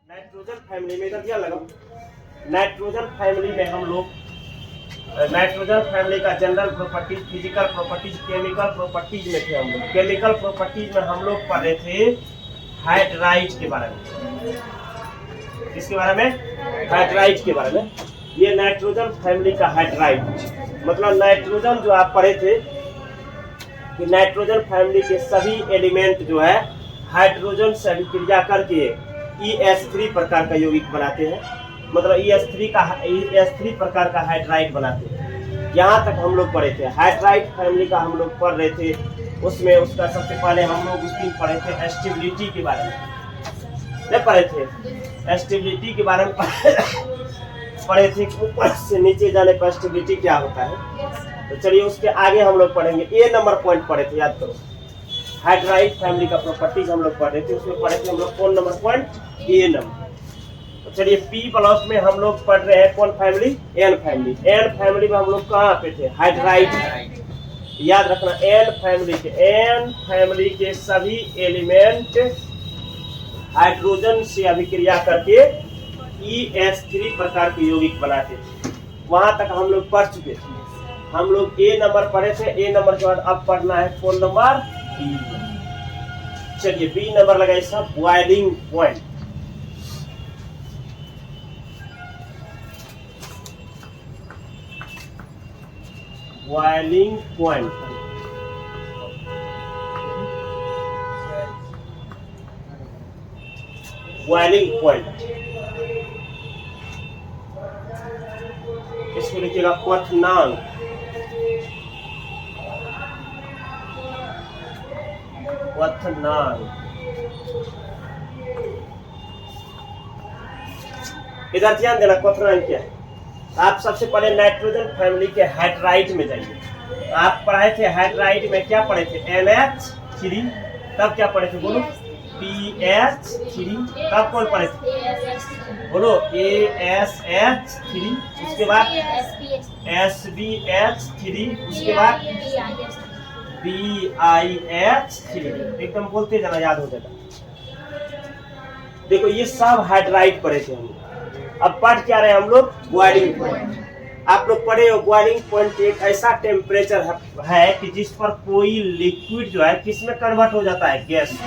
Nitrogen family में इधर ध्यान लगाओ। नाइट्रोजन फैमिली में हम लोग नाइट्रोजन फैमिली का general properties, physical properties, chemical properties में थे हम लोग। केमिकल प्रॉपर्टीज में हम लोग पढ़ रहे थे हाइड्राइड के बारे में। इसके बारे में हाइड्राइड के बारे में। ये नाइट्रोजन फैमिली का हाइड्राइड मतलब नाइट्रोजन जो आप पढ़े थे कि नाइट्रोजन फैमिली के सभी एलिमेंट जो है हाइड्रोजन से अभिक्रिया करके ES3 प्रकार का यौगिक बनाते हैं। मतलब ES3 प्रकार का हाइड्राइड बनाते हैं। यहाँ तक हम लोग पढ़े थे। हाइड्राइड फैमिली का हम लोग पढ़ रहे थे। उसमें उसका सबसे पहले हम लोग उस दिन पढ़े थे स्टेबिलिटी के बारे में। नहीं पढ़े थे? स्टेबिलिटी के बारे में पढ़े थे। ऊपर से नीचे जाने पर स्टेबिलिटी क्या होता है। तो चलिए उसके आगे हम लोग पढ़ेंगे। ए नंबर पॉइंट पढ़े थे, याद करो। हाइड्राइड फैमिली का प्रॉपर्टीज हम लोग पढ़ रहे थे। उसमें पढ़े थे हम लोग कौन नंबर पॉइंट? ए नंबर। तो चलिए पी प्लस में हम लोग पढ़ रहे हैं कौन family? N family. N family में हम लोग कहाँ पे थे? हाइड्राइड। याद रखना एन फैमिली के सभी एलिमेंट हाइड्रोजन से अभिक्रिया करके ES3 प्रकार के यौगिक बनाते थे। वहां तक हम लोग पढ़ चुके थे। हम लोग ए नंबर पढ़े थे। ए नंबर के बाद अब पढ़ना है कौन नंबर? बी। चलिए बी नंबर लगाइए सब। Boiling point. Boiling point boiling point इसको लिखिएगा क्वथनांक। क्वथनांक इधर ध्यान देना। क्वथनांक क्या है? आप सबसे पहले नाइट्रोजन फैमिली के हाइड्राइड में जाइए। आप पढ़ाए थे हाइड्राइड में क्या पढ़े थे? NH3। तब क्या पढ़े थे बोलो? PH3। तब कौन पढ़े थे बोलो? ASH3। उसके बाद SBH3। उसके बाद BIH3। एकदम बोलते जाना, याद हो जाएगा। देखो ये सब हाइड्राइड पढ़े थे हम। अब पढ़ क्या रहे हम लोग? Boiling point. आप लोग पढ़े हो बॉइलिंग पॉइंट एक ऐसा टेम्परेचर है कि जिस पर कोई लिक्विड जो है किसमें कन्वर्ट हो जाता है? गैस।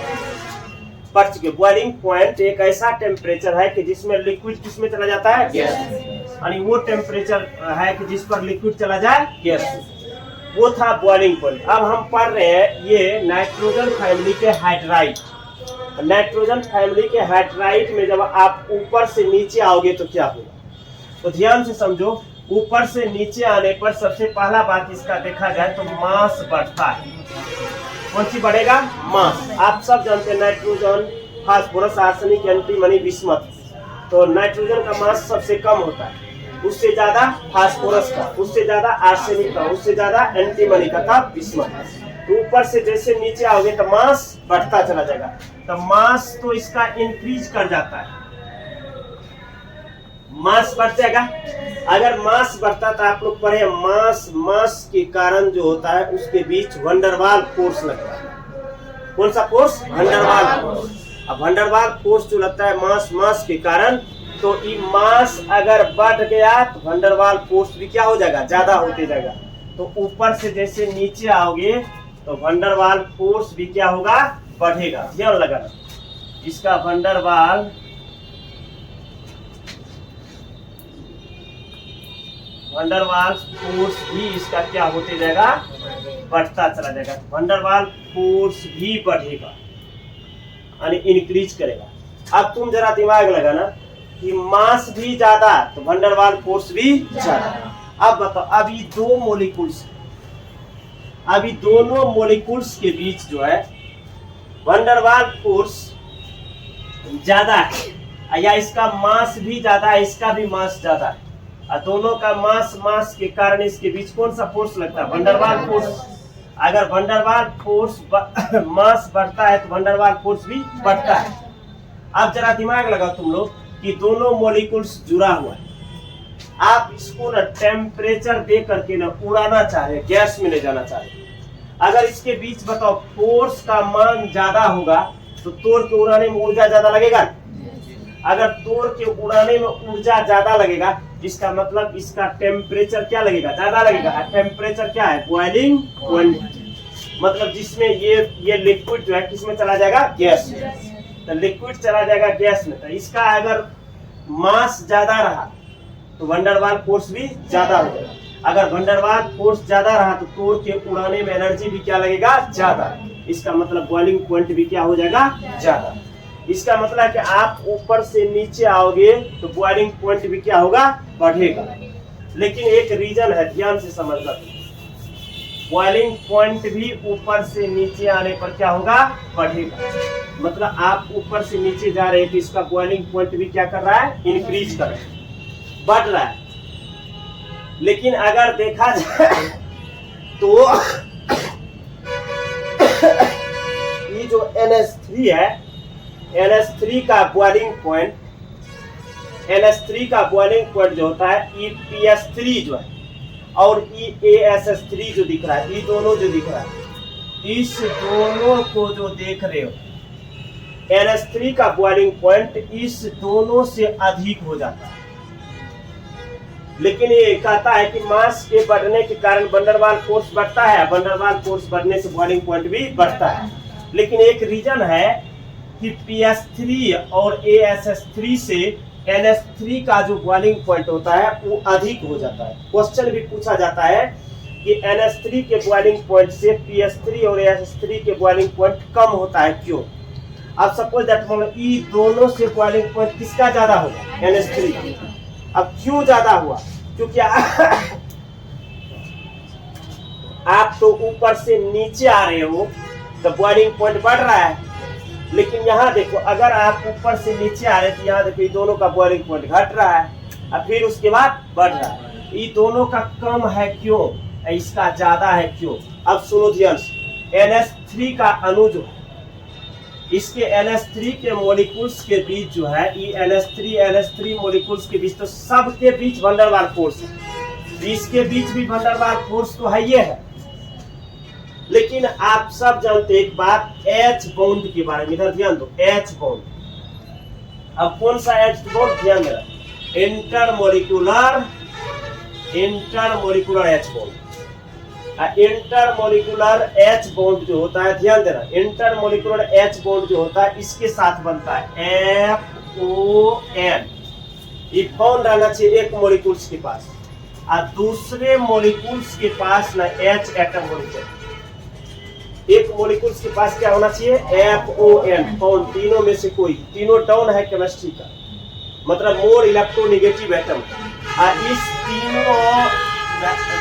पढ़ चुके। बॉइलिंग पॉइंट एक ऐसा टेम्परेचर है कि जिसमें लिक्विड किसमें चला जाता है? गैस। यानी वो टेम्परेचर है कि जिस पर लिक्विड चला जाए गैस। वो था बॉइलिंग पॉइंट। अब हम पढ़ रहे हैं ये नाइट्रोजन फैमिली के हाइड्राइड। नाइट्रोजन फैमिली के हाइड्राइड में जब आप ऊपर से नीचे आओगे तो क्या होगा? तो ध्यान से समझो। ऊपर से नीचे आने पर सबसे पहला बात इसका देखा जाए तो मास बढ़ता है। कौन सी बढ़ेगा? मास। आप सब जानते हैं nitrogen, phosphorus, arsenic, antimony, bismuth. तो नाइट्रोजन का मास सबसे कम होता है। उससे ज्यादा फास्फोरस का, उससे ज्यादा आर्सेनिक का, उससे ज्यादा एंटीमनी का था बिस्मथ। ऊपर से जैसे नीचे आओगे तो मास बढ़ता चला जाएगा। तो मास तो इसका इंक्रीज कर जाता है। मास बढ़ जाएगा। अगर मास बढ़ता तो आप लोग पढ़े मास के कारण जो होता है उसके बीच वंडरवाल फोर्स लगता है। कौन सा फोर्स? Van der Waals force. अब वंडरवाल फोर्स जो लगता है मास के कारण, तो ये मास अगर बढ़ गया तो वंडरवाल फोर्स भी क्या हो जाएगा? ज्यादा होते जाएगा। तो ऊपर से जैसे नीचे आओगे तो वंडरवाल फोर्स भी क्या होगा? बढ़ेगा। ध्यान लगाना। इसका वंडरवाल फोर्स भी इसका क्या होते जाएगा? बढ़ता चला जाएगा। वंडरवाल फोर्स भी बढ़ेगा यानी इंक्रीज करेगा। अब तुम जरा दिमाग लगाना कि मास भी ज्यादा तो वंडरवाल फोर्स भी ज्यादा। अब बताओ, अभी दो मॉलिक्यूल्स, अभी दोनों मॉलिक्यूल्स के बीच जो है वंडरवाल फोर्स ज्यादा है या इसका मास भी ज्यादा है, इसका भी मास ज्यादा है। और दोनों का मास के कारण इसके बीच कौन सा फोर्स लगता है? Van der Waals force. अगर वंडरवाल फोर्स मास बढ़ता है तो वंडरवाल फोर्स भी बढ़ता है। अब जरा दिमाग लगाओ तुम लोग कि दोनों मॉलिक्यूल्स जुड़ा हुआ है। आप इसको ना टेम्परेचर दे करके ना उड़ाना चाह रहे, गैस में ले जाना चाह रहे। अगर इसके बीच बताओ फोर्स का मान ज्यादा होगा तो तोड़ के उड़ाने में ऊर्जा ज्यादा लगेगा। अगर तोड़ के उड़ाने में ऊर्जा ज्यादा लगेगा, इसका मतलब इसका टेम्परेचर क्या लगेगा, ज्यादा लगेगा। टेम्परेचर क्या है, बॉइलिंग पॉइंट, मतलब जिसमें ये लिक्विड जो है किसमें चला जाएगा, गैस में। तो लिक्विड चला जाएगा गैस में, तो इसका अगर मास ज्यादा रहा तो वंडरवाल फोर्स भी ज्यादा हो जाएगा। अगर वंडरवाल फोर्स ज्यादा रहा तो तोड़ के उड़ाने में एनर्जी भी क्या लगेगा, ज्यादा। इसका मतलब बॉइलिंग पॉइंट भी क्या हो जाएगा, ज्यादा। इसका मतलब है कि आप ऊपर से नीचे आओगे तो बॉइलिंग पॉइंट भी क्या होगा, बढ़ेगा। लेकिन एक रीजन है, ध्यान से समझना, बॉइलिंग पॉइंट भी ऊपर से नीचे आने पर क्या होगा, बढ़ेगा। मतलब आप ऊपर से नीचे जा रहे हैं तो इसका बॉइलिंग पॉइंट भी क्या कर रहा है, इंक्रीज कर रहा है, बढ़ रहा है। लेकिन अगर देखा जाए तो ये जो NH3 है, NH3 का बॉइलिंग पॉइंट, NH3 का बॉइलिंग पॉइंट जो होता है PS3 जो है और ASS3 जो दिख रहा है, ये दोनों जो दिख रहा है, इस दोनों को जो देख रहे हो, NH3 का बॉइलिंग पॉइंट इस दोनों से अधिक हो जाता है। लेकिन ये कहता है कि मास के बढ़ने के कारण वंडरवाल फोर्स बढ़ता है, वंडरवाल फोर्स बढ़ने से बॉइलिंग पॉइंट भी बढ़ता है। लेकिन एक रीजन है कि PS3 और ASS3 से NH3 का जो बॉइलिंग पॉइंट होता है वो अधिक हो जाता है। क्वेश्चन भी पूछा जाता है कि NH3 के बॉइलिंग पॉइंट से PS3 और ASS3 के बॉइलिंग पॉइंट कम होता है, क्यों। अब सपोज दैट ये दोनों से बॉइलिंग पॉइंट किसका ज्यादा होगा, NH3। अब क्यों ज्यादा हुआ, क्योंकि आप तो ऊपर से नीचे आ रहे हो तो बॉइलिंग पॉइंट बढ़ रहा है। लेकिन यहाँ देखो, अगर आप ऊपर से नीचे आ रहे तो यहाँ देखो ये दोनों का बॉइलिंग पॉइंट घट रहा है और फिर उसके बाद बढ़ रहा है। ये दोनों का कम है क्यों, इसका ज्यादा है क्यों। अब सुनो ध्यान से, NH3 का अणु जो है, इसके NH3 के मॉलिक्यूल्स के बीच जो है, ये NH3 मॉलिक्यूल्स के बीच, तो सबके बीच वंडरवाल फोर्स है। इसके बीच भी वंडरवाल फोर्स तो है, ये है। लेकिन आप सब जानते एक बात H बॉन्ड के बारे में, इधर ध्यान दो, H बॉन्ड। अब कौन सा H बॉन्ड, ध्यान देना, intermolecular H bond. Intermolecular H bond जो होता है, ध्यान देना, इंटरमोलिकुलर H बॉन्ड जो होता है इसके साथ बनता है FON। ये बॉन्ड रहना चाहिए एक मॉलिक्यूल्स के पास और दूसरे मॉलिक्यूल्स के पास ना H एटम होना चाहिए। एक मॉलिक्यूल्स के पास क्या होना चाहिए, FON, बॉन्ड। तीनों में से कोई, तीनों डाउन है केमिस्ट्री का, मतलब मोर इलेक्ट्रोनेगेटिव एटम। और इस तीनों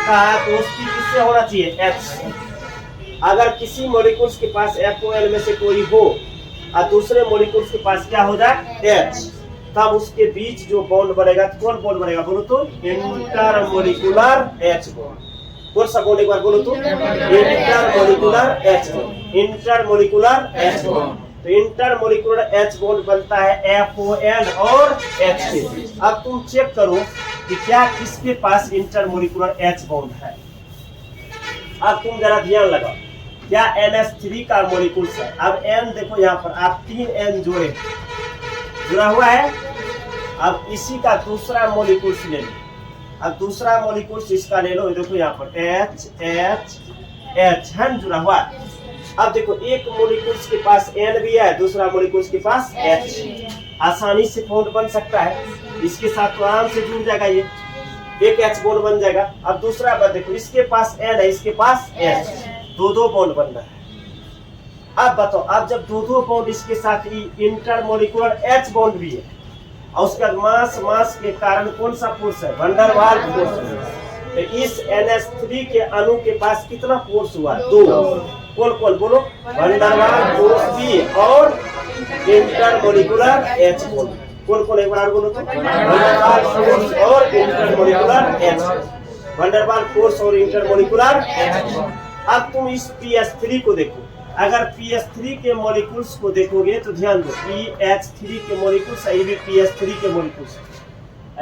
का दोस्ती किससे होना चाहिए, H। अगर किसी मॉलिक्यूल्स के पास FON में से कोई हो और दूसरे मॉलिक्यूल्स के पास क्या हो जाए, H, तब उसके बीच जो बॉन्ड बनेगा, कौन बॉन्ड बनेगा बोलो तो, इंटरमोलिकुलर H बॉन्ड। कौन सा बॉन्ड एक बार बोलो तो, intermolecular H bond, intermolecular H bond. तो इंटरमोलिकुलर H बॉन्ड बनता है FON और H के बीच। अब तुम चेक करो कि क्या किसके पास इंटरमोलिकुलर H बॉन्ड है। अब तुम जरा ध्यान लगाओ, क्या NH3 का मॉलिक्यूल्स है। अब N देखो यहाँ पर, आप 3 N जुड़ा हुआ है। अब इसी का दूसरा मॉलिक्यूल्स ले लो, अब दूसरा मॉलिक्यूल्स इसका ले लो, देखो यहाँ पर H है जुड़ा हुआ। अब देखो एक मॉलिक्यूल्स के पास N भी है, दूसरा मॉलिक्यूल्स के पास H, आसानी से बॉन्ड बन सकता है। इसके साथ तो आराम से जुड़ जाएगा, ये एक H बॉन्ड बन जाएगा। अब दूसरा बात देखो, इसके पास N है, इसके पास H, दो बॉन्ड बन रहा है। अब बताओ, अब जब दो बॉन्ड इसके साथ इंटरमोलिकुलर H बॉन्ड भी है और उसके बाद मास के कारण कौन सा फोर्स है, वंडरवाल फोर्स। तो इस NH3 के अणु के पास कितना फोर्स हुआ, 2। कौन बोलो, वंडरवाल फोर्स भी और इंटरमोलिकुलर H बॉन्ड। कौन एक बार बोलो तो, वंडरवाल फोर्स और इंटरमोलिकुलर H, वंडरवाल फोर्स और इंटरमोलिकुलर H। अब तुम इस PS3 को देखो, अगर PS3 के मॉलिक्यूल्स को देखोगे तो ध्यान दो, PH3 के मॉलिक्यूल्स, ये भी PS3 के मॉलिक्यूल्स।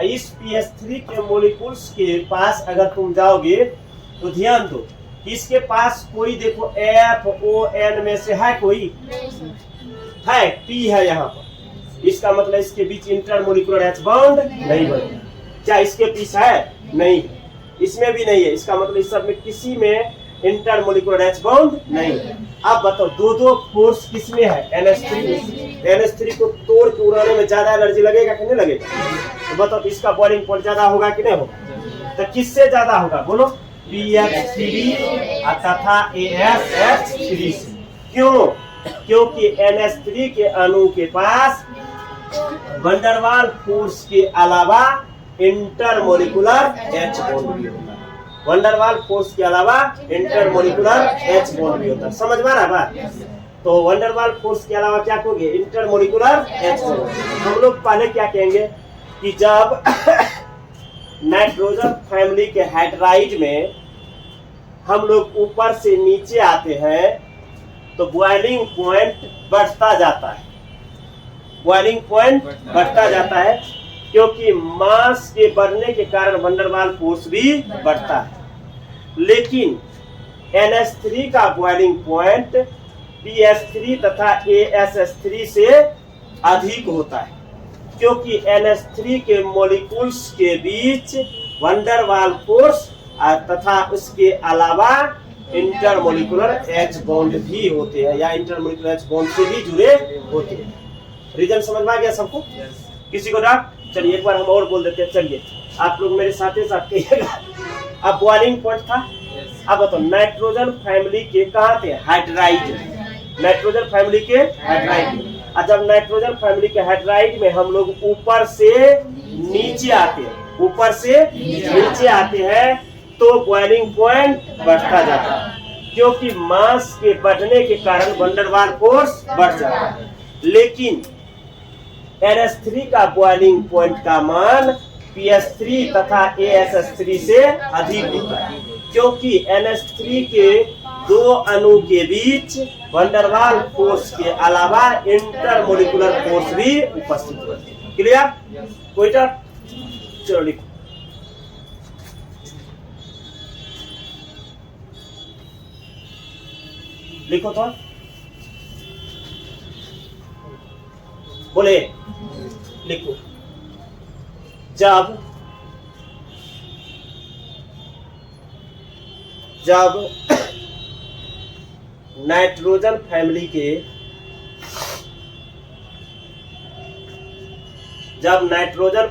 इस PS3 के मॉलिक्यूल्स के पास अगर तुम जाओगे तो ध्यान दो, इसके पास कोई देखो FON में से है, कोई है, P है यहाँ पर, इसका मतलब इसके बीच इंटरमोलिकुलर एच बॉन्ड नहीं बनेगा। क्या इसके बीच है? नहीं, इसमें भी नहीं है। इसका मतलब इस सब में किसी में इंटरमोलिकुलर एच बॉन्ड नहीं है। अब बताओ दो फोर्स किसमें है? NH3। NH3 को तोड़ के उड़ाने में ज्यादा एनर्जी लगेगा कि नहीं लगेगा? तो बताओ तो इसका बॉइलिंग पॉइंट ज्यादा होगा कि नहीं होगा? तो किससे ज्यादा होगा बोलो? PH3 तथा ASH3 से। क्यों? क्योंकि NH3 के अणु के पास वंडरवाल फोर्स के अलावा इंटरमोलिकुलर एच बॉन्ड भी होता है। वंडरवाल फोर्स के अलावा इंटरमोलिकुलर एच बॉन्ड भी होता है। समझ में आ रहा है बात? तो वंडरवाल फोर्स के अलावा क्या कहोगे? Intermolecular H bond. हम लोग पहले क्या कहेंगे कि जब नाइट्रोजन फैमिली के हाइड्राइड में हम लोग ऊपर से नीचे आते हैं तो बॉइलिंग पॉइंट बढ़ता जाता है। बॉइलिंग पॉइंट बढ़ता जाता है क्योंकि मास के बढ़ने के कारण वंडरवाल फोर्स भी बढ़ता है। लेकिन NH3 का बॉइलिंग पॉइंट PH3 तथा ASH3 से अधिक होता है क्योंकि NH3 के मॉलिक्यूल्स के बीच वंडरवाल फोर्स तथा उसके अलावा इंटरमोलिकुलर एच बॉन्ड भी होते हैं या इंटरमोलिकुलर एच बॉन्ड से भी जुड़े होते हैं। रीजन समझ में आ गया सबको? किसी को डाउट? चलिए एक बार हम और बोल देते हैं। चलिए आप लोग मेरे साथ ही साथ कहिएगा। अब बॉइलिंग पॉइंट था। अब बताओ नाइट्रोजन फैमिली के कहाँ थे? हाइड्राइड। नाइट्रोजन फैमिली के हाइड्राइड। और जब नाइट्रोजन फैमिली के हाइड्राइड में हम लोग ऊपर से नीचे आते हैं, ऊपर से नीचे आते हैं तो बॉइलिंग पॉइंट बढ़ता जाता है क्योंकि मास के बढ़ने के कारण वंडरवाल फोर्स बढ़ जाता है। लेकिन NH3 का बॉइलिंग पॉइंट का मान PH3 तथा ASH3 से अधिक होता है क्योंकि NH3 के दो अणु के बीच वंडरवाल फोर्स के अलावा इंटरमोलिकुलर फोर्स भी उपस्थित होती है। क्लियर? कोई डाउट? चलो लिखो। लिखो तो बोले लिखो। जब नाइट्रोजन फैमिली के नाइट्रोजन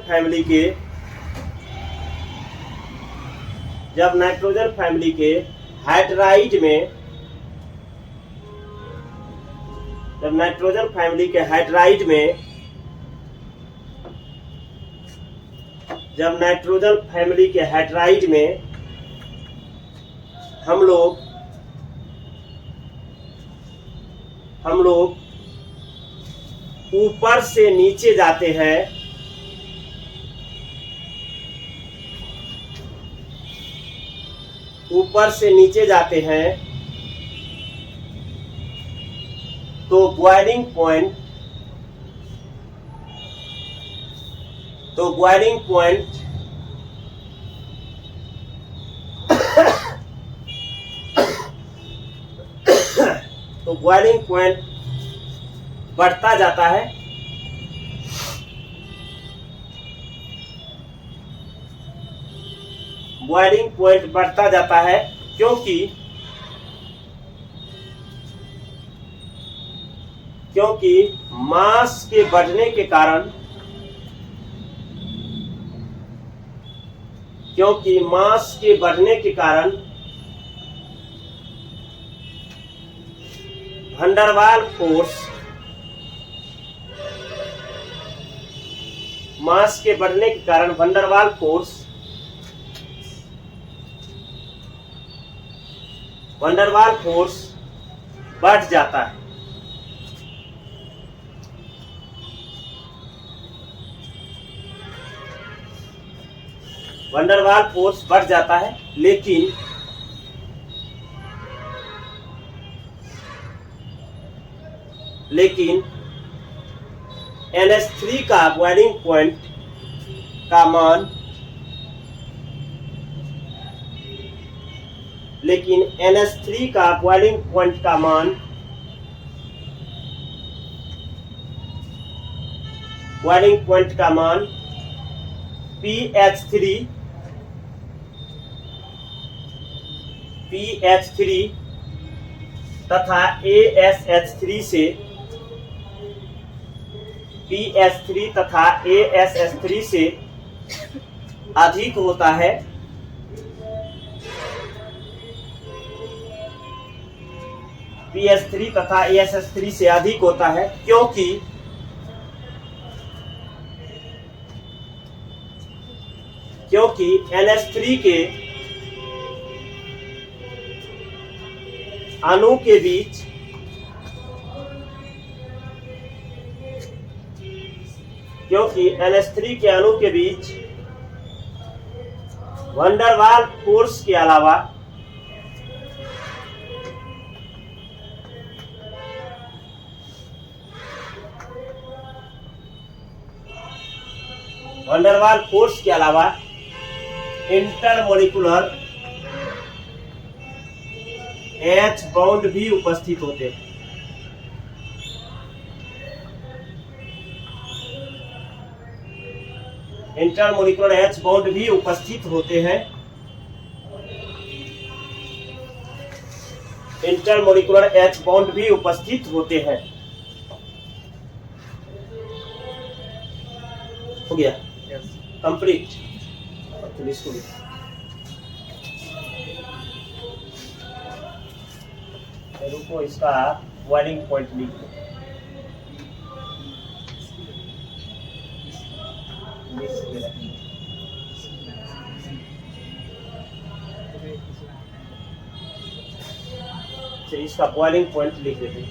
फैमिली के हाइड्राइड में जब नाइट्रोजन फैमिली के हाइड्राइड में हम लोग ऊपर से नीचे जाते हैं तो बॉइलिंग पॉइंट बढ़ता जाता है। बॉइलिंग पॉइंट बढ़ता जाता है क्योंकि मास के बढ़ने के कारण वंडरवाल फोर्स बढ़ जाता है। वंडरवाल फोर्स बढ़ जाता है लेकिन NH3 का बॉइलिंग पॉइंट का मान बॉइलिंग पॉइंट का मान pH3 तथा ASH3 से pH3 तथा ASH3 से अधिक होता है pH3 तथा ASH3 से अधिक होता है क्योंकि NH3 के अणु के बीच वैन डर वाल फोर्स के अलावा इंटरमोलिकुलर H बॉन्ड भी उपस्थित होते हैं। इंटरमोलिकुलर H बॉन्ड भी उपस्थित होते हैं। इंटरमोलिकुलर H बॉन्ड भी उपस्थित होते हैं। हो गया कंप्लीट। चलिए इसको रुको, इसका बॉइलिंग पॉइंट लिख दो। इसका बॉइलिंग पॉइंट लिख देते।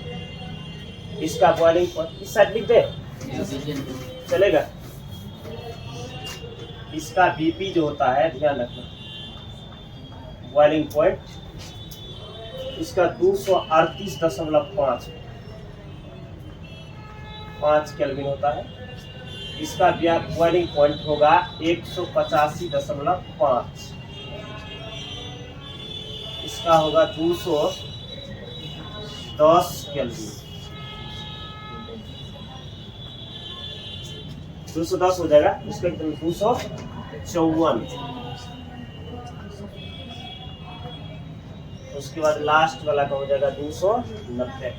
इसका बॉइलिंग पॉइंट इस साइड लिख दे, चलेगा। इसका बीपी जो होता है ध्यान रखना, बॉइलिंग पॉइंट इसका 238.5 केल्विन होता है। इसका बॉइलिंग पॉइंट होगा 185.5। इसका होगा 210 केल्विन। 210 हो जाएगा। इसका 254। उसके बाद लास्ट वाला का हो जाएगा 290।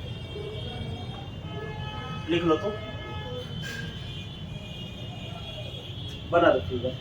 लिख लो तो, बना दो फिगर।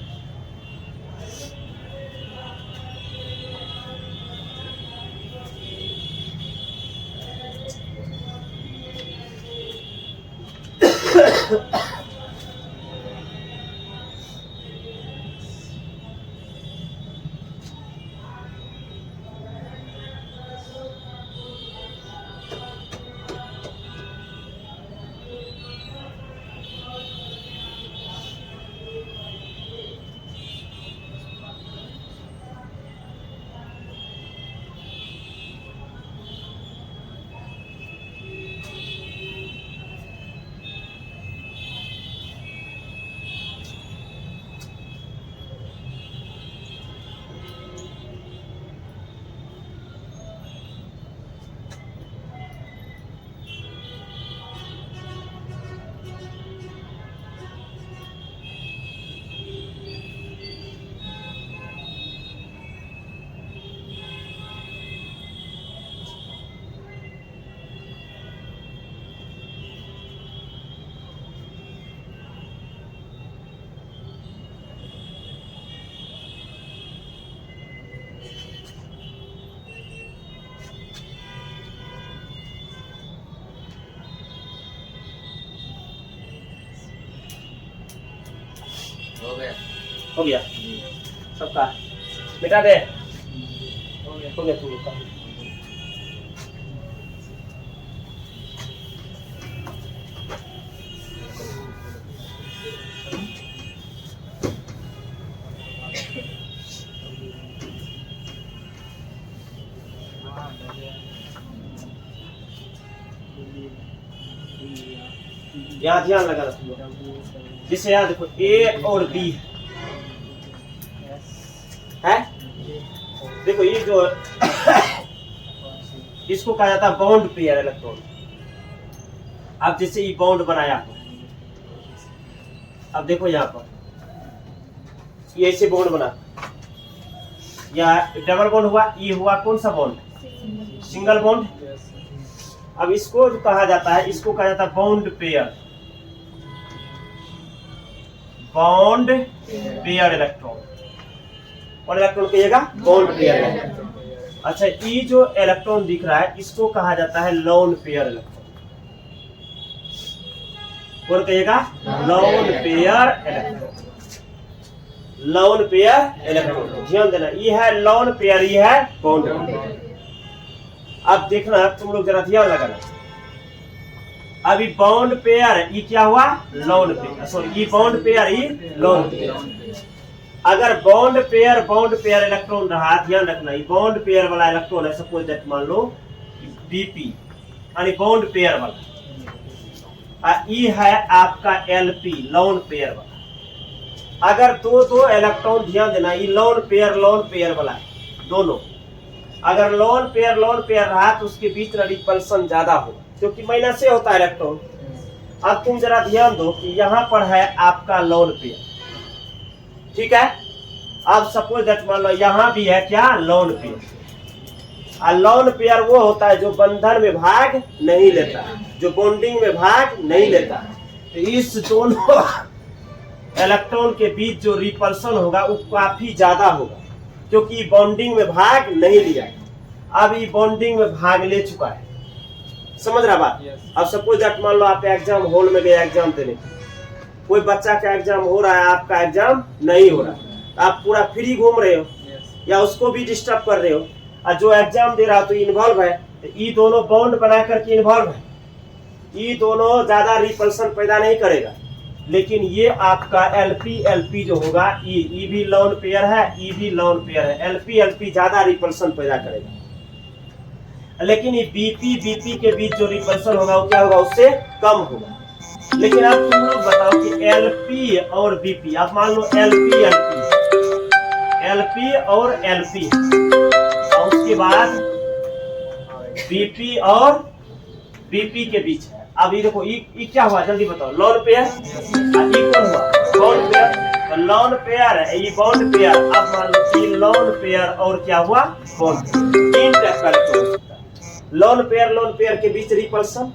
हो गया सबका, मिटा दे। हो गया तू का। ध्यान लगा रखिए। जिसे यहाँ देखो ए और बी है, देखो ये जो इसको कहा जाता है बॉन्ड पेयर इलेक्ट्रॉन। अब जैसे ये बॉन्ड बनाया अब देखो यहाँ पर ये ऐसे बॉन्ड बना, या डबल बॉन्ड हुआ, ये हुआ कौन सा बॉन्ड, सिंगल बॉन्ड। अब इसको कहा जाता है, इसको कहा जाता है bond pair, bond pair electron, और इलेक्ट्रॉन कहिएगा बॉन्ड पेयर इलेक्ट्रॉन। अच्छा, ये जो इलेक्ट्रॉन दिख रहा है इसको कहा जाता है लोन पेयर इलेक्ट्रॉन, कौन कहिएगा, lone pair electron, lone pair electron. ध्यान देना, ये है लोन पेयर, ये है बॉन्ड पेयर। अब देखना तुम लोग जरा ध्यान लगाना, अभी बॉन्ड पेयर ये क्या हुआ, लोन पेयर, सॉरी ये बॉन्ड पेयर, ये लोन पेयर। अगर बॉन्ड पेयर इलेक्ट्रॉन रहा, ध्यान रखना ये बॉन्ड पेयर वाला इलेक्ट्रॉन है, सपोज दैट मान लो बीपी यानी बॉन्ड पेयर वाला, ये है आपका एलपी लोन पेयर वाला। अगर दो इलेक्ट्रॉन, ध्यान देना ये लोन पेयर वाला है दोनों, अगर लोन पेयर रहा तो उसके बीच में रिपल्सन ज्यादा होगा, क्योंकि माइनस से होता है इलेक्ट्रॉन। अब तुम जरा ध्यान दो कि यहाँ पर है आपका लोन पेयर, ठीक है। अब सपोज दैट मान लो यहाँ भी है क्या, लोन पेयर। लोन पेयर वो होता है जो बंधन में भाग नहीं लेता, जो बॉन्डिंग में भाग नहीं लेता। तो इस दोनों इलेक्ट्रॉन के बीच जो रिपल्सन होगा वो काफी ज्यादा होगा, क्योंकि बॉन्डिंग में भाग नहीं लिया। अब ये बॉन्डिंग में भाग ले चुका है, समझ रहा बात। अब सपोज दैट मान लो आप एग्जाम हॉल में गए एग्जाम देने, कोई बच्चा का एग्जाम हो रहा है, आपका एग्जाम नहीं हो रहा, आप पूरा फ्री घूम रहे हो या उसको भी डिस्टर्ब कर रहे हो, और जो एग्जाम दे रहा तो इन्वॉल्व है, तो ये दोनों बॉन्ड बना करके इन्वॉल्व है, ये दोनों ज्यादा रिपल्सन पैदा नहीं करेगा। लेकिन ये आपका एलपी जो होगा, ये भी लोन पेयर है, ये भी लोन पेयर है, एलपी ज्यादा रिपल्सन पैदा करेगा। लेकिन ये बीपी के बीच जो रिपल्सन होगा वो क्या होगा, उससे कम होगा। लेकिन अब तुम लोग बताओ कि एलपी और बीपी, आप मान लो एलपी और एलपी, और उसके बाद बीपी और बीपी के बीच है। अब ये देखो ये क्या हुआ, जल्दी बताओ, लोन पेयर, ये कौन हुआ, बॉन्ड पेयर। तो लोन पेयर है, ये बॉन्ड पेयर। अब मान लो ये लोन पेयर और क्या हुआ, बॉन्ड। तीन टाइप का इलेक्ट्रॉन होता है, लोन पेयर के बीच रिपल्सन,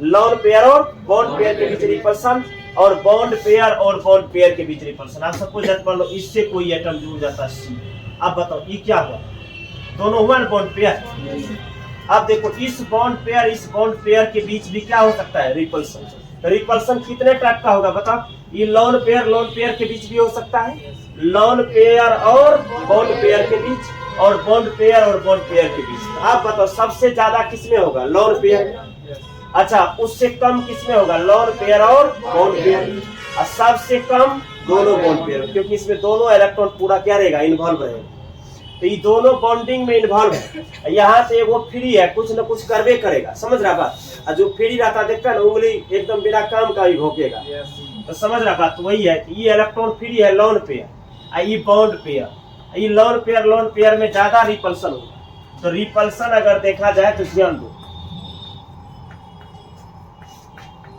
लोन पेयर और बॉन्ड पेयर के बीच रिपल्सन, और बॉन्ड पेयर और बॉन्ड पेयर के बीच रिपल्सन। आप सबको जब मान लो इससे कोई एटम जुड़ जाता है सी, अब बताओ ये क्या हुआ, दोनों हुआ बॉन्ड पेयर। अब देखो इस बॉन्ड पेयर के बीच भी क्या हो सकता है, रिपल्सन। रिपल्सन कितने टाइप का होगा बताओ, ये लोन पेयर के बीच भी हो सकता है, लोन पेयर और बॉन्ड पेयर के बीच, और बॉन्ड पेयर और बॉन्ड पेयर के बीच। आप बताओ सबसे ज्यादा किसमें होगा, लोन पेयर। अच्छा, उससे कम किसमें होगा, लोन पेयर और बॉन्ड पेयर, और सबसे कम दोनों बॉन्ड पेयर, क्योंकि इसमें दोनों इलेक्ट्रॉन पूरा क्या रहेगा, इन्वॉल्व रहेगा। तो ये दोनों बॉन्डिंग में इन्वॉल्व है। यहाँ से वो फ्री है, कुछ न कुछ करवे करेगा, समझ रहा बात। और जो फ्री रहता देखता है ना, उंगली एकदम बिना काम का ही भोंकेगा। तो समझ रहा बात, वही है कि ये इलेक्ट्रॉन फ्री है लोन पेयर, और ये बॉन्ड पेयर। ये लोन पेयर में ज्यादा रिपल्सन होगा। तो रिपल्सन अगर देखा जाए तो ध्यान दो,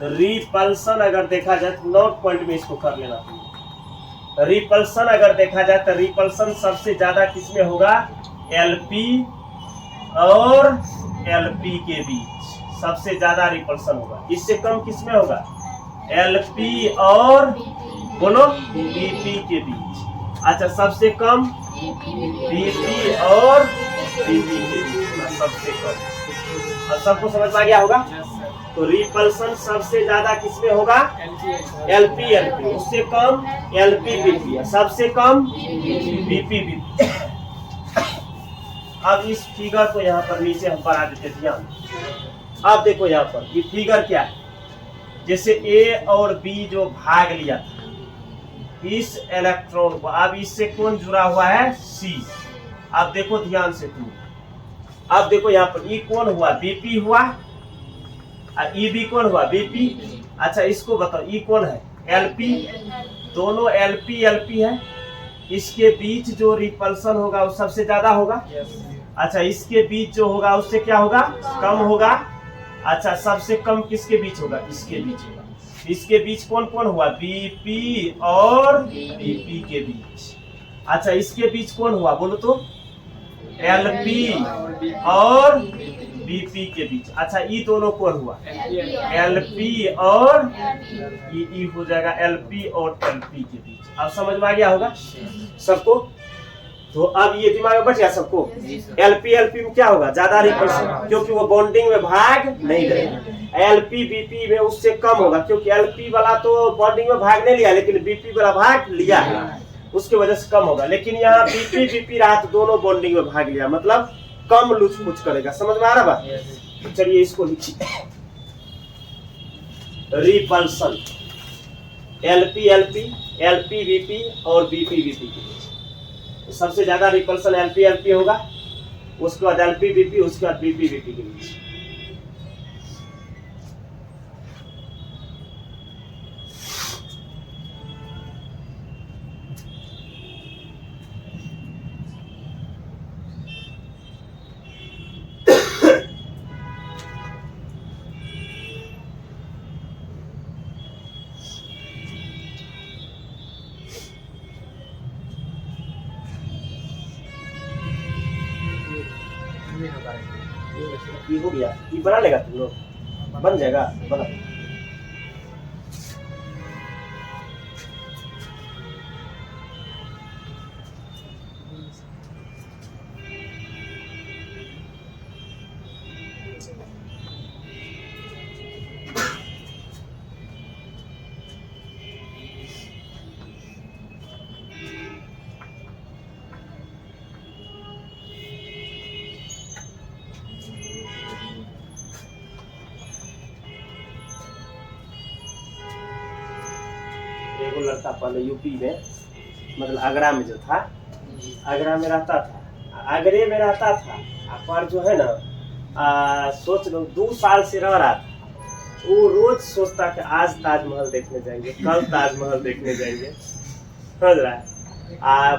तो रिपल्सन अगर देखा जाए तो नोट पॉइंट में इसको कर लेना। रिपल्सन अगर देखा जाए तो रिपल्सन सबसे ज्यादा किसमें होगा, एलपी और एलपी के बीच सबसे ज्यादा रिपल्सन होगा। इससे कम किसमें होगा, एलपी और बोलो बीपी के बीच। अच्छा, सबसे कम बीपी और बीपी के बीच, सबसे कम। अब सबको समझ में आ गया होगा। तो रिपल्सन सबसे ज्यादा किसमें होगा, एलपी, उससे कम एलपी, सबसे कम बीपी। अब इस फिगर को यहाँ पर नीचे हम बढ़ा देते ध्यान। अब देखो यहाँ पर ये फिगर क्या है, जैसे ए और बी जो भाग लिया था इस इलेक्ट्रॉन को, अब इससे कौन जुड़ा हुआ है, सी। अब देखो ध्यान से तुम, अब देखो यहाँ पर ई कौन हुआ, बीपी हुआ, ई भी कौन हुआ, बीपी। अच्छा, इसको बताओ ई कौन है, एलपी। दोनों एलपी है, इसके बीच जो रिपल्सन होगा वो सबसे ज्यादा होगा। अच्छा, इसके बीच जो होगा उससे क्या होगा, कम होगा। अच्छा, सबसे कम किसके बीच होगा, इसके बीच होगा। इसके बीच कौन कौन हुआ, बीपी और बीपी के बीच। अच्छा इसके बीच कौन हुआ बोलो तो, एलपी और बीपी के बीच। अच्छा ये दोनों कौन हुआ, एलपी और ई हो जाएगा एलपी और एलपी के बीच। अब समझ में आ गया होगा सबको। तो अब ये दिमाग में बच गया सबको। एलपी एलपी में क्या होगा, ज्यादा रिपल्सन, क्योंकि वो बॉन्डिंग में भाग नहीं करेगा। एलपी बीपी में उससे कम होगा, क्योंकि एलपी वाला तो बॉन्डिंग में भाग नहीं लिया, लेकिन बीपी वाला भाग लिया है, उसकी वजह से कम होगा। लेकिन यहाँ बीपी बीपी रहा तो दोनों बॉन्डिंग में भाग लिया, मतलब कम लूच पुच करेगा। समझ में आ रहा बात। तो चलिए इसको लिखिए, repulsion LP LP, LP BP और बीपी बीपी के बीच सबसे ज्यादा रिपल्सन एलपी एलपी होगा, उसके बाद एलपी बीपी, उसके बाद बीपी बीपी के बीच। ये हो गया, ये बना लेगा तुम लोग, बन जाएगा, बना। एगो लड़का पहले यूपी में, मतलब आगरा में जो था, आगरा में रहता था, आगरे में रहता था, पर जो है ना सोच लो 2 साल से रह रहा था। वो रोज सोचता कि आज ताजमहल देखने जाएंगे, कल ताजमहल देखने जाएंगे, समझ रहा है।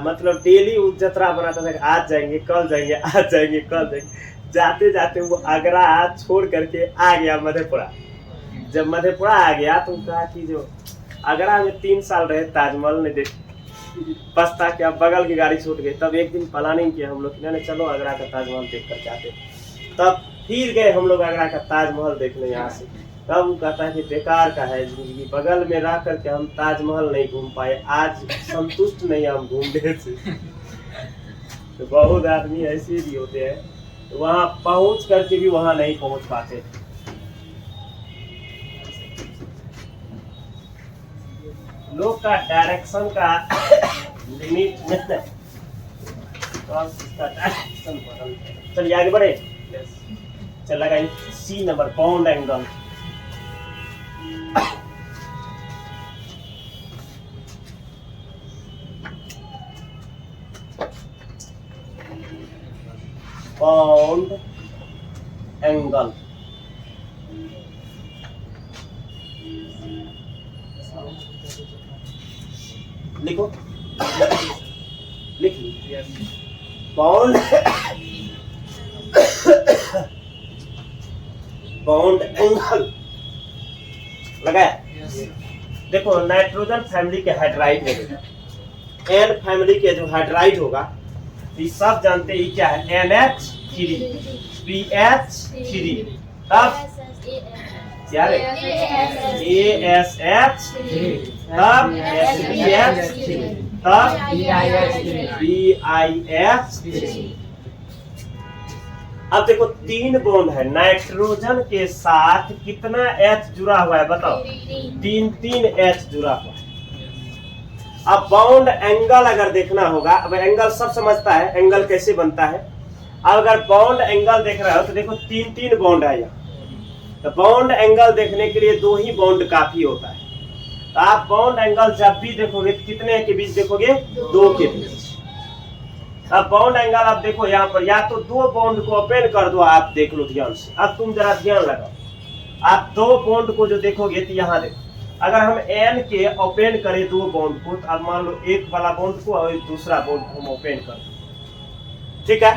मतलब डेली वो जतरा बनाता था कि आज जाएंगे कल जाएंगे, आज जाएंगे कल जाएंगे। जाते जाते वो आगरा छोड़ करके आ गया मधेपुरा। जब मधेपुरा आ गया तो कहा कि जो आगरा में 3 साल रहे, ताजमहल ने देख, पछता कि अब बगल की गाड़ी छूट गई। तब एक दिन प्लानिंग किया हम लोग, ने चलो आगरा का ताजमहल देख कर जाते। तब फिर गए हम लोग आगरा का ताजमहल देखने यहाँ से। तब वो कहता है कि बेकार का है जिंदगी, बगल में रह करके हम ताजमहल नहीं घूम पाए, आज संतुष्ट नहीं हम घूमने से। तो बहुत आदमी ऐसे भी होते हैं, तो वहाँ पहुँच करके भी वहाँ नहीं पहुँच पाते। लोग का डायरेक्शन का लिमिट में डायरेक्शन बदल। चलिए आगे बढ़े। चल लगाइए C number, bond angle. Bond angle लिखो, लिख लीजिए। बाउंड बाउंड एंगल लगाया। देखो नाइट्रोजन फैमिली के हाइड्राइड में एन फैमिली के जो हाइड्राइड होगा, ये सब जानते हैं क्या है, NH3 BH3, तब क्या रे ASH3, तब SBH3, तब BIH3। अब देखो 3 बॉन्ड है, नाइट्रोजन के साथ कितना H जुड़ा हुआ है बताओ, 3 H जुड़ा हुआ है। अब बाउंड एंगल अगर देखना होगा, अब एंगल सब समझता है एंगल कैसे बनता है। अब अगर बाउंड एंगल देख रहे हो तो देखो 3 बॉन्ड है यहाँ। तो बाउंड एंगल देखने के लिए 2 ही बॉन्ड काफी होता है। तो आप बाउंड एंगल जब भी देखोगे कितने के बीच देखोगे, 2 के बीच। अब बाउंड एंगल आप देखो यहाँ पर, या तो 2 बॉन्ड को ओपन कर दो, आप देख लो ध्यान से। अब तुम जरा ध्यान लगाओ, आप 2 बॉन्ड को जो देखोगे तो यहाँ देखो, अगर हम N के ओपन करें 2 बॉन्ड को, तो अब मान लो एक वाला बॉन्ड को और दूसरा बॉन्ड को हम ओपन कर, ठीक है।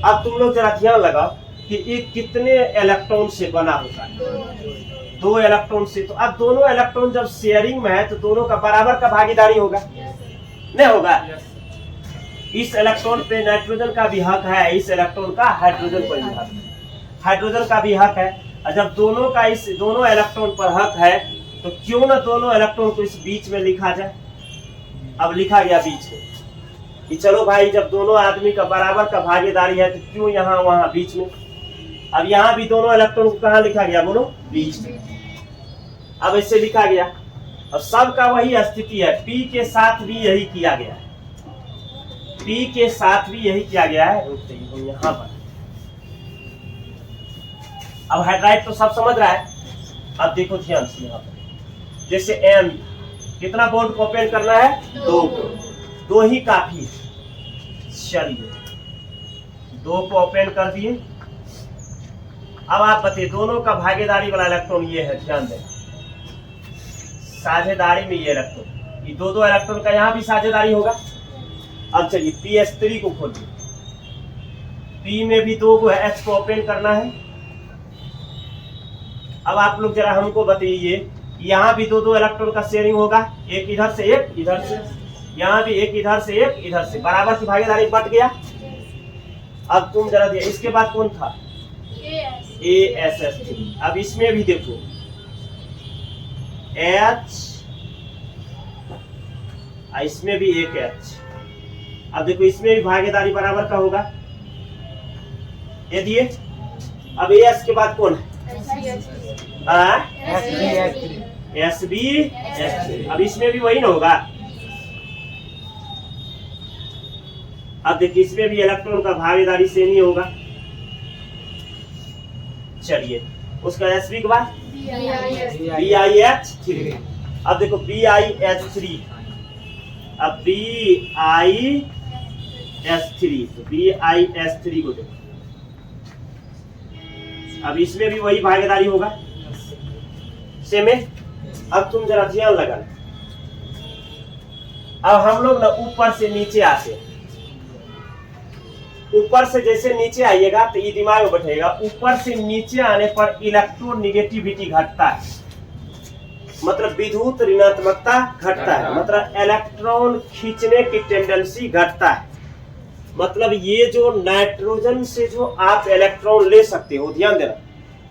अब तुम लोग जरा ध्यान लगाओ, कि ये कितने इलेक्ट्रॉन से बना होता है, 2 इलेक्ट्रॉन से। तो अब दोनों इलेक्ट्रॉन जब शेयरिंग में है तो दोनों का बराबर का भागीदारी होगा, नहीं होगा? इस इलेक्ट्रॉन पे नाइट्रोजन का भी हक है, इस इलेक्ट्रॉन का हाइड्रोजन पर भी हक है, हाइड्रोजन का भी हक है। और जब दोनों का इस दोनों इलेक्ट्रॉन पर हक है तो क्यों ना दोनों इलेक्ट्रॉन को इस बीच में लिखा जाए। अब लिखा गया बीच में कि चलो भाई जब दोनों आदमी का बराबर का भागीदारी है तो क्यों यहाँ वहां बीच में। अब यहाँ भी दोनों इलेक्ट्रॉन को कहाँ लिखा गया बोलो, बीच में। अब ऐसे लिखा गया और सबका वही स्थिति है, पी के साथ भी यही किया गया है, पी के साथ भी यही किया गया है। यहाँ पर अब हाइड्राइड तो सब समझ रहा है। अब देखो ध्यान से यहाँ पर जैसे एम कितना बॉन्ड को ओपन करना है, 2 ही काफी है। चलिए 2 को ओपन कर दिए। अब आप बताइए दोनों का भागीदारी वाला इलेक्ट्रॉन ये है, ध्यान दें साझेदारी में ये इलेक्ट्रॉन, ये 2 इलेक्ट्रॉन का यहाँ भी साझेदारी होगा। अब चलिए PS3 को खोलिए, पी में भी 2 को H को ओपन करना है। अब आप लोग जरा हमको बताइए यहाँ भी 2 इलेक्ट्रॉन का शेयरिंग होगा, एक इधर से एक इधर से, यहाँ भी एक इधर से एक इधर से, बराबर की भागीदारी बट गया। अब तुम जरा दिया, इसके बाद कौन था, ASS3। अब इसमें भी देखो H, इसमें भी एक H। अब देखो इसमें भी भागीदारी बराबर का होगा, ये दिए। अब AS के बाद कौन है, SB। अब इसमें भी वही ना होगा। अब देखिए इसमें भी इलेक्ट्रॉन का भागीदारी सेम ही होगा। चलिए उसका SB के बाद BiH3। अब देखो BiH3, अब BiH3, तो BiH3 को देखो, अब इसमें भी वही भागीदारी होगा सेम है। अब तुम जरा ध्यान लगाना, अब हम लोग ना ऊपर से नीचे आते हैं, ऊपर से जैसे नीचे आइएगा तो ये दिमाग में बैठेगा, ऊपर से नीचे आने पर इलेक्ट्रोनेगेटिविटी घटता है, मतलब विद्युत ऋणात्मकता घटता है, मतलब इलेक्ट्रॉन खींचने की टेंडेंसी घटता है। मतलब ये जो नाइट्रोजन से जो आप इलेक्ट्रॉन ले सकते हो, ध्यान देना,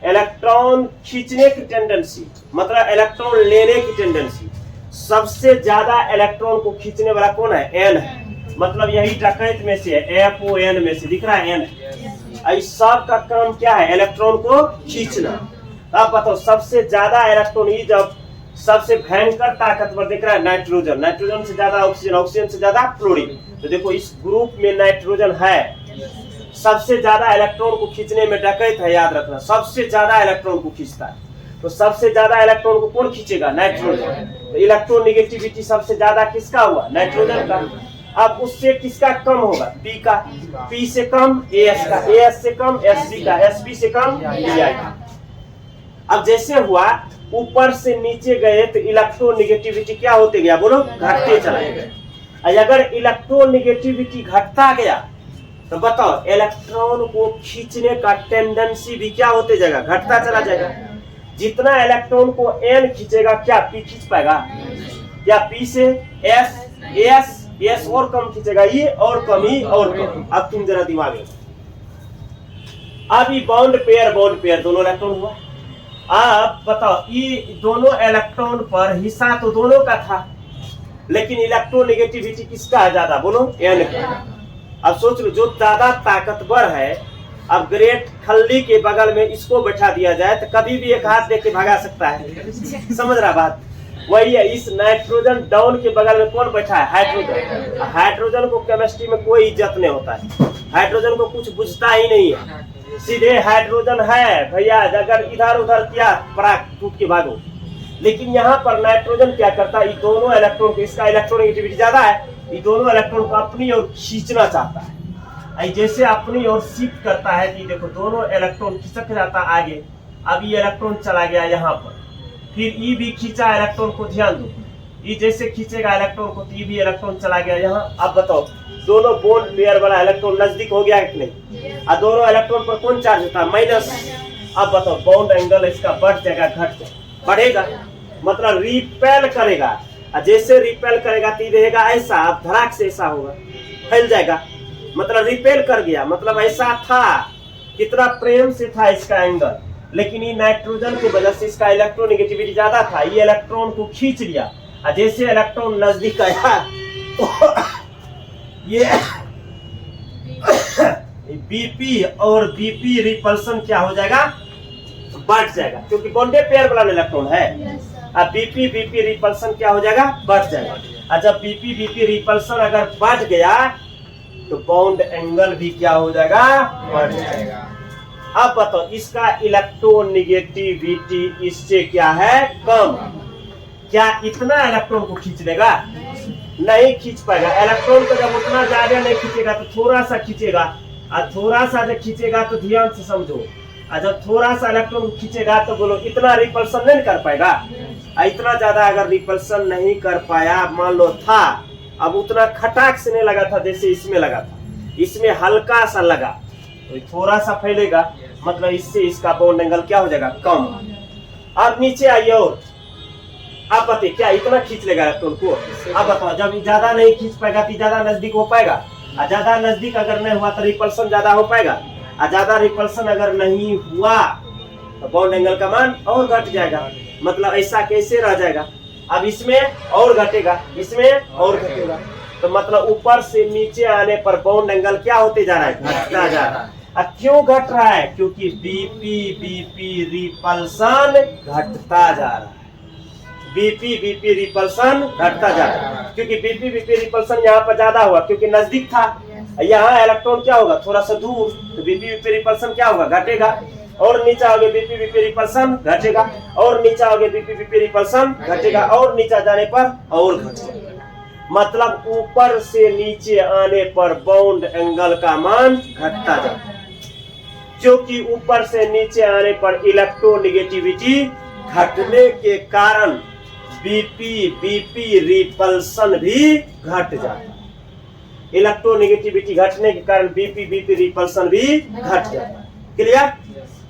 इलेक्ट्रॉन खींचने की टेंडेंसी मतलब इलेक्ट्रॉन लेने की टेंडेंसी, सबसे ज्यादा इलेक्ट्रॉन को खींचने वाला कौन है, एन है। मतलब यही डकैत में से है, FON में से दिख रहा है एन। इस सब का काम क्या है, इलेक्ट्रॉन को खींचना। अब बताओ सबसे ज्यादा इलेक्ट्रॉन, ये जब सबसे भयंकर ताकतवर दिख रहा है नाइट्रोजन, नाइट्रोजन से ज्यादा ऑक्सीजन, ऑक्सीजन से ज्यादा क्लोरीन। तो देखो इस ग्रुप में नाइट्रोजन है, सबसे ज्यादा इलेक्ट्रॉन को खींचने में डकैत है, याद रखना, सबसे ज्यादा इलेक्ट्रॉन को खींचता है। तो सबसे ज्यादा इलेक्ट्रॉन को कौन खींचेगा, नाइट्रोजन। तो इलेक्ट्रोनेगेटिविटी सबसे ज्यादा किसका हुआ, नाइट्रोजन का। अब उससे किसका कम होगा, पी का, पी से कम AS का, AS से कम SB का, SB से कम BI का। अब जैसे हुआ ऊपर से नीचे गए तो इलेक्ट्रोनेगेटिविटी क्या होते गया बोलो, घटते चला गया। अगर इलेक्ट्रोनेगेटिविटी घटता गया तो बताओ इलेक्ट्रॉन को खींचने का टेंडेंसी भी क्या होते जाएगा, घटता चला जाएगा। जितना इलेक्ट्रॉन को N खींचेगा क्या P खींच पाएगा, या P से S और कम खींचेगा, ये और कम, ही और कम। अब तुम जरा दिमाग में, अब ये बॉन्ड पेयर दोनों इलेक्ट्रॉन हुआ। अब बताओ ये दोनों इलेक्ट्रॉन पर हिस्सा तो दोनों का था, लेकिन इलेक्ट्रोनेगेटिविटी किसका है ज्यादा बोलो, N का। अब सोच लो जो ज्यादा ताकतवर है, अब ग्रेट खल्ली के बगल में इसको बैठा दिया जाए तो कभी भी एक हाथ देके भगा सकता है, समझ रहा बात। वही है, इस नाइट्रोजन डाउन के बगल में कौन बैठा है, हाइड्रोजन। हाइड्रोजन को केमिस्ट्री में कोई इज्जत नहीं होता है, हाइड्रोजन को कुछ बुझता ही नहीं है, सीधे हाइड्रोजन है भैया, अगर इधर उधर किया पराग टूट के भागो। लेकिन यहाँ पर नाइट्रोजन क्या करता है, ये दोनों इलेक्ट्रॉन को, इसका इलेक्ट्रोनेगेटिविटी ज्यादा है, ये दोनों इलेक्ट्रॉन को अपनी ओर खींचना चाहता है। जैसे अपनी ओर शिफ्ट करता है कि देखो दोनों इलेक्ट्रॉन खिसक जाता आगे। अब ये इलेक्ट्रॉन चला गया यहाँ पर, फिर ई भी खींचा इलेक्ट्रॉन को, ध्यान दो, ये जैसे खींचेगा इलेक्ट्रॉन को तो ये भी इलेक्ट्रॉन चला गया यहाँ। अब बताओ दोनों बॉन्ड पेयर वाला इलेक्ट्रॉन नजदीक हो गया कि नहीं, और दोनों इलेक्ट्रॉन पर कौन चार्ज था, माइनस। अब बताओ बॉन्ड एंगल इसका बढ़ जाएगा घट जाएगा, बढ़ेगा मतलब रिपेल करेगा, और जैसे रिपेल करेगा तो रहेगा ऐसा, अब धड़ाक से ऐसा होगा, फैल जाएगा, मतलब रिपेल कर गया, मतलब ऐसा था, कितना प्रेम से था इसका एंगल, लेकिन ये नाइट्रोजन की वजह से इसका इलेक्ट्रोनेगेटिविटी ज्यादा था, ये इलेक्ट्रॉन को खींच लिया, और जैसे इलेक्ट्रॉन नजदीक आया तो ये बीपी और बीपी रिपल्सन क्या हो जाएगा, बढ़ जाएगा, क्योंकि बॉन्डे पेयर वाला इलेक्ट्रॉन है। अब बीपी बीपी रिपल्सन क्या हो जाएगा, बढ़ जाएगा, और जब बीपी बीपी रिपल्सन अगर बढ़ गया तो बॉन्ड एंगल भी क्या हो जाएगा, बढ़ जाएगा। अब बताओ इसका इलेक्ट्रोनेगेटिविटी इससे क्या है, कम। क्या इतना इलेक्ट्रॉन को खींच लेगा, नहीं खींच पाएगा। इलेक्ट्रॉन को जब उतना ज्यादा नहीं खींचेगा तो थोड़ा सा खींचेगा, और थोड़ा सा जब खींचेगा तो ध्यान से समझो, और जब थोड़ा सा इलेक्ट्रॉन को खींचेगा तो बोलो इतना रिपल्सन नहीं कर पाएगा, इतना ज्यादा अगर रिपल्सन नहीं कर पाया, मान लो था, अब उतना खटाक से नहीं लगा था जैसे इसमें लगा था, इसमें हल्का सा लगा तो थोड़ा सा फैलेगा, मतलब इससे इसका बॉन्ड एंगल क्या हो जाएगा, कम। अब नीचे आइए, और आप बताइए क्या इतना खींच लेगा इलेक्ट्रॉन को, अब बताओ जब ज्यादा नहीं खींच पाएगा तो ज्यादा नजदीक हो पाएगा, और ज्यादा नजदीक अगर नहीं हुआ तो रिपल्सन ज्यादा हो पाएगा, और ज्यादा रिपल्सन अगर नहीं हुआ तो बॉन्ड एंगल का मान और घट जाएगा, मतलब ऐसा कैसे रह जाएगा। अब इसमें और घटेगा, इसमें और घटेगा, तो मतलब ऊपर से नीचे आने पर बॉन्ड एंगल क्या होते जा रहा है, घटता जा रहा है। क्यों घट रहा है, क्योंकि बीपी बीपी रिपल्सन घटता जा रहा है, बीपी बीपी रिपल्सन घटता जा रहा है, क्योंकि बीपी बीपी रिपल्सन यहाँ पर ज्यादा हुआ क्योंकि नजदीक था, यहाँ इलेक्ट्रॉन क्या होगा थोड़ा सा दूर, तो बीपी बीपी रिपल्सन क्या होगा, घटेगा, और नीचा हो गया बीपी बीपी रिपल्सन घटेगा, और नीचा हो गया बीपी बीपी रिपल्सन घटेगा, और नीचा जाने पर और घटेगा, मतलब ऊपर से नीचे आने पर बॉन्ड एंगल का मान घटता जाता है, क्योंकि ऊपर से नीचे आने पर इलेक्ट्रोनेगेटिविटी घटने के कारण बीपी बीपी रिपल्सन भी घट जाता है, इलेक्ट्रोनेगेटिविटी घटने के कारण बीपी बीपी रिपल्सन भी घट जाता है। क्लियर।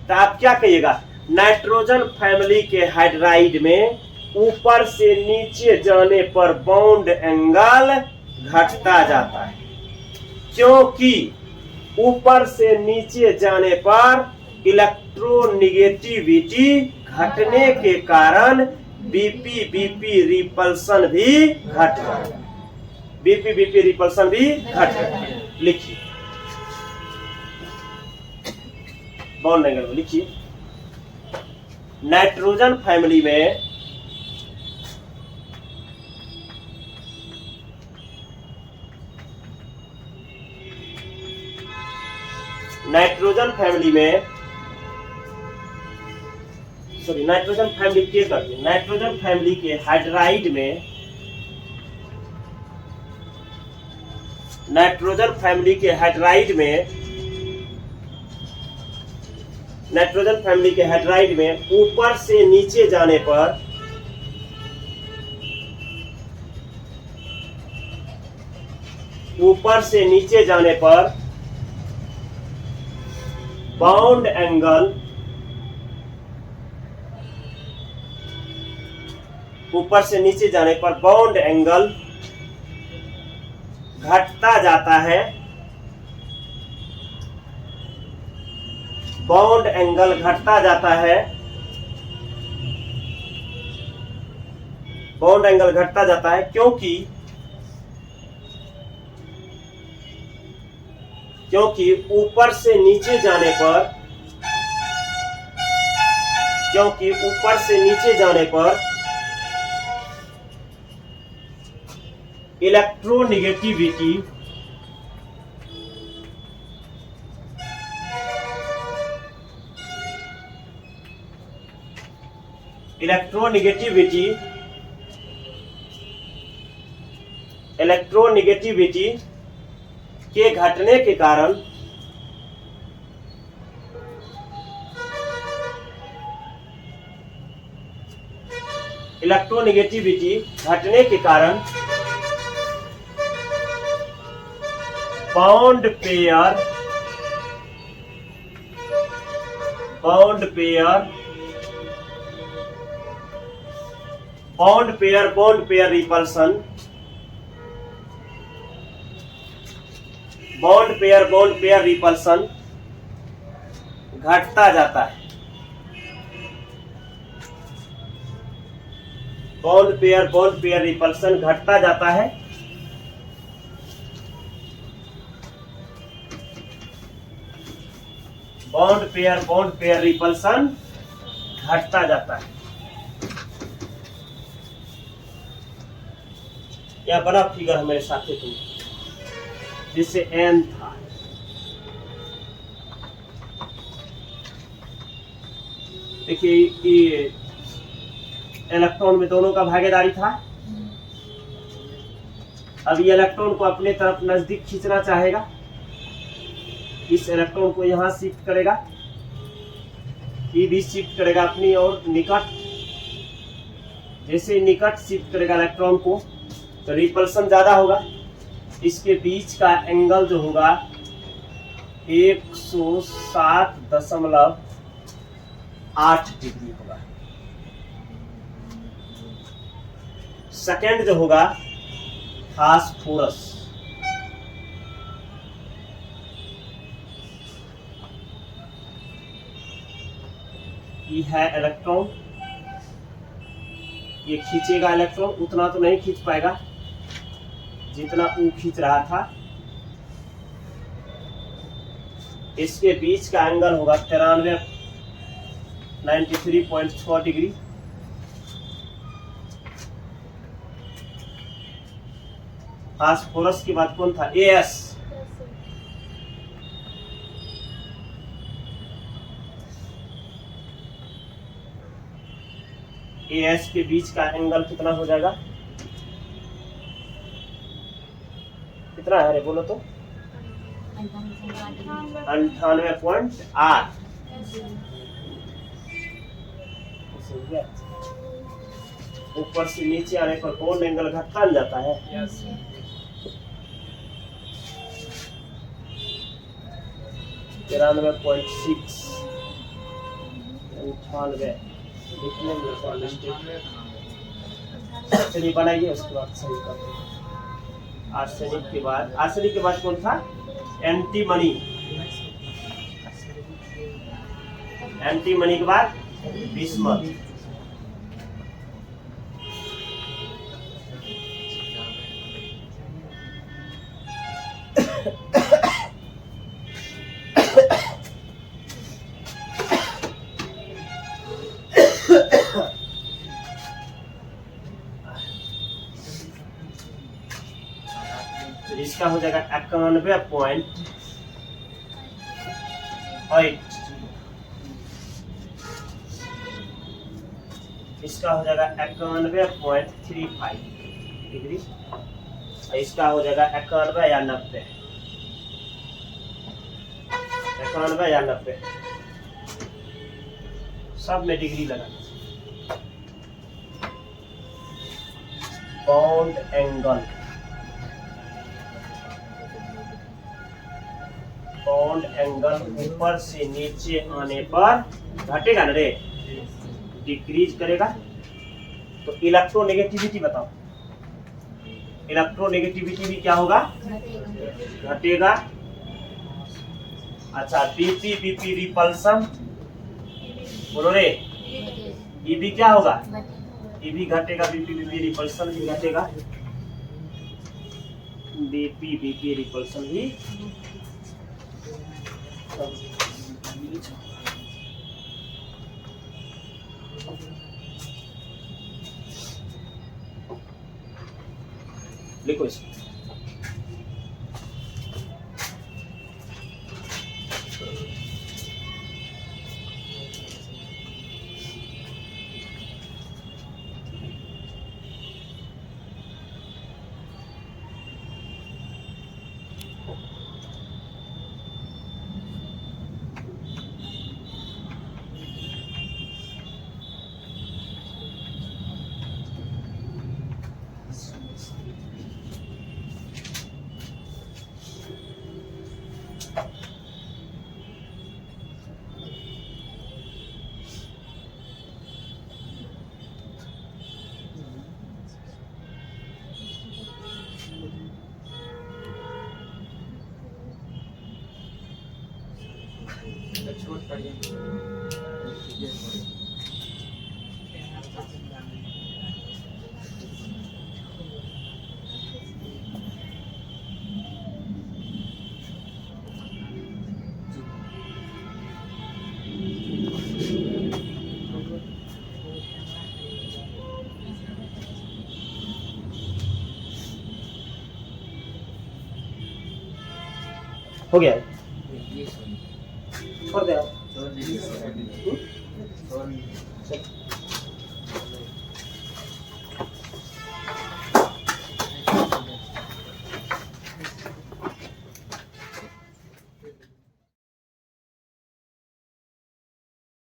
तो आप क्या कहिएगा, नाइट्रोजन फैमिली के हाइड्राइड में ऊपर से नीचे जाने पर बॉन्ड एंगल घटता जाता है, क्योंकि ऊपर से नीचे जाने पर इलेक्ट्रोनेगेटिविटी घटने के कारण बीपी बीपी रिपल्सन भी घट जाता है, बीपी बीपी रिपल्सन भी घट जाता है। लिखिए बॉन्ड एंगल लिखिए, नाइट्रोजन फैमिली में नाइट्रोजन फैमिली के करते, नाइट्रोजन फैमिली के हाइड्राइड में, नाइट्रोजन फैमिली के हाइड्राइड में ऊपर से नीचे जाने पर बॉन्ड एंगल घटता जाता है, बॉन्ड एंगल घटता जाता है, बॉन्ड एंगल घटता जाता है, क्योंकि ऊपर से नीचे जाने पर इलेक्ट्रोनेगेटिविटी के घटने के कारण bond pair bond pair repulsion, bond pair repulsion घटता जाता है। बॉन्ड पेयर रिपल्सन घटता जाता है। बॉन्ड पेयर रिपल्सन घटता जाता है। यह बड़ा फिगर हमारे साथ तुम जिससे एन था। देखिए ये इलेक्ट्रॉन में दोनों का भागीदारी था। अब ये इलेक्ट्रॉन को अपने तरफ नजदीक खींचना चाहेगा, इस इलेक्ट्रॉन को यहां शिफ्ट करेगा, ये भी शिफ्ट करेगा अपनी और निकट। जैसे निकट शिफ्ट करेगा इलेक्ट्रॉन को तो रिपल्सन ज्यादा होगा। इसके बीच का एंगल जो होगा 107.8 डिग्री होगा। सेकंड जो होगा फास्फोरस, ये है इलेक्ट्रॉन, ये खींचेगा इलेक्ट्रॉन, उतना तो नहीं खींच पाएगा जितना वो खींच रहा था। इसके बीच का एंगल होगा 93.6 डिग्री। फास्फोरस के बाद कौन था? एएस। एएस के बीच का एंगल कितना हो जाएगा? कितना है रे बोलो तो? 98.8। ऊपर से नीचे आने पर कौन एंगल घटता जाता है? 93.6 दिखने में चलिए बनाइए, उसके बाद सही करते हैं। आर्सेनिक के बाद कौन था? एंटीमनी। एंटीमनी के बाद बिस्मथ। इसका हो जाएगा 91.8। इसका हो जाएगा 91.35 डिग्री। इसका हो जाएगा 91 या 90। 91 या 90 सब में डिग्री लगा। बॉन्ड एंगल, बॉन्ड एंगल ऊपर से नीचे आने पर घटेगा ना रे, डिक्रीज करेगा। तो इलेक्ट्रोनेगेटिविटी बताओ, इलेक्ट्रोनेगेटिविटी भी क्या होगा? घटेगा। अच्छा बीपी रिपल्सन बोलो रे, ये भी क्या होगा? ये भी घटेगा। बीपी रिपल्सन भी घटेगा। बीपी रिपल्सन भी लिखो इसको। हो गया है? छोड़ दे आप। चल।